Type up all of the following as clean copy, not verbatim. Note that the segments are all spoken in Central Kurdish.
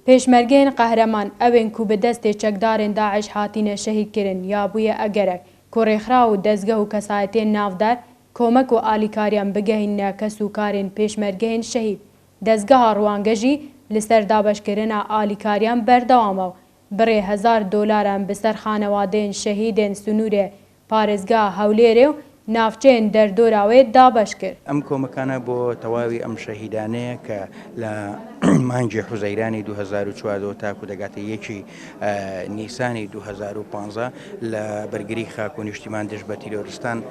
پێشمەرگەیەن قەهرەمان ئەوێن کو بە دەستێ چەکدارên داعش هاتینە شەهیدکردن یا بوویە ئەگەرێک کۆڕێخرا و دەستگە و کەسایەتێن ناودار کۆمەک و ئالیکاریان بگەهینە کەس و کارên پێشمەرگەیەن شەهید دەستگەها ڕوانگەژی لەسەر دابەشکردنا ئالیکاریان بەردەوامە و بڕێ $1000 بەسەر خانەوادەیەن شەهیدên سنوورێ پارێزگا هەولێرێ و ناوچەیەن دەردۆراوێ دابەش کرد. ئەم کۆمەکانە بۆ تەواوی ئەم شەهیدانەیە کە لە مانگی حوزەیرانی 2014 تاکو دەگاتە 1 نیسانی 2015 لە بەرگری خاک و نیشتیمان دژ بە تیرۆریستان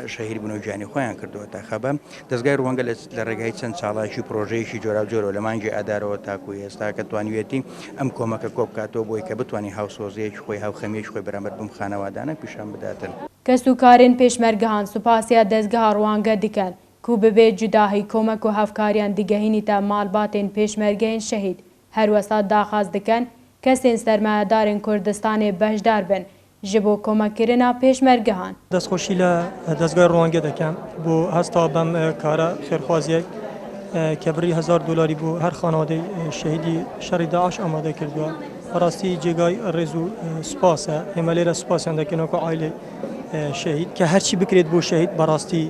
شەهید بوون و گیانی خۆیان کردووە تاخەبە دەستگای ڕوانگە لە ڕێگای چەند ساڵایشی پرۆژەیەکی جۆرا جۆرەوە لە مانگی ئادارەوە تاکو ئێستا کە توانیوێتی ئەم کۆمەکە کۆبکاتەوە بۆی کە بتوانانی هاوسۆزەیەکی خۆی هاوخەمیەکی خۆی بەرامبەر بم خانەوادانە پیشان بداتن. کەس و کارên پێشمەرگەهان سوپاسیا دەستگەها ڕوانگە دیکەن کو ببێت جوداهی کۆمەک و هەفکاریان دیگەهینیتە ماڵباتên پێشمەرگەیەن شەهید هەروەسا داخواز دکەن کەسێن سەرمایەدارên کوردستانê بەشدار بن ji bo kۆمەکردنا پێشمەرگەهان. دەستخۆشی لە دەستگای ڕوانگە دەکەم بۆ هەستا بەم کارە خێرخوازیەک کە بڕی $1000 بۆ هەر خانەوادەی شەهیدی شەڕی داعش ئامادە کردووە بەڕاستی جێگای ڕێز و سوپاسە ئێمە لێرە سوپاسیان دەکەنەوە ئایلێ شەهید کە هەرچی بکرێت بۆ شەهید بەڕاستی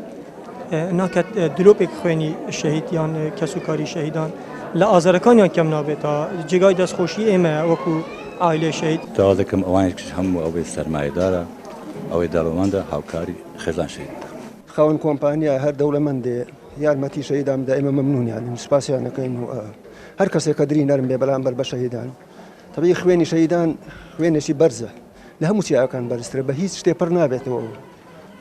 ناکات دلۆپێک خوێنی شەهید یان کەس و کاری شەهیدان لە ئازارەکانیان کەم نابێتەوە جێگای دەستخۆشی ئێمە وەکو ئایلێ شەهید داوا دەکەم ئەوانێکش هەموو ئەوەی سەرمایەدارە ئەوەی دەوڵەمەندە هاوکاری خێزان شەهید خاوەن کۆمپانیا هەر دەوڵەمەندێ یارمەتی شەهیدان بدە ئێمە مەمنونیان سوپاسیان دەکەین و هەر کەسێک کە دری نەرم بێ بەرامبەر بە شەهیدان تەبیعی خوێنی شەهیدان خوێنێکی بەرزە لە هەموو چیاکان بەرزترە بە هیچ شتێ پڕ نابێتەوە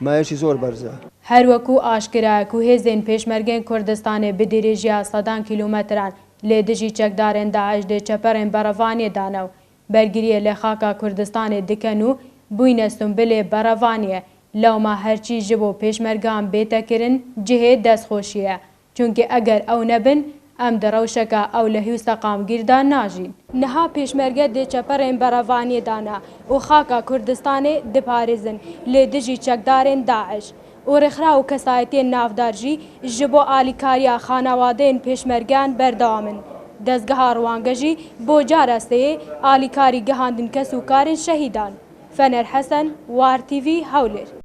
مایەشی زۆر بەرزە. هەروەکو ئاشکرایەک و هێزên پێشمەرگەیەن کوردستانê bi dirêjiya 100 کیلومتران lê dijî çekdarên Daeş dê çeperên Berevaniyê dane û bergiriyê lê xaka Kurdistanê dikin û bûyne Sumbilê Berevaniyê lewma herçî ji bo pêşmergehan bêtekirin cihê destxweşî ye çûnkî eger ew nebin em di rewşeka ew li hîwsa qamgîrda najîn. Niha pêşmerge dê çeperên Berevaniyê dane û xaka Kurdistanê diparêzin lê dijî çekdarên Daeş û rêxira û kesayetiyên navdar jî ji bo alîkariya xanewadeyên pêşmergehan berdewam in. Dezgeha Rwange jî bo cara sêyê alîkarî gihandin kes û karên şehîdan. Fener Hesen, War TV, Hewlêr.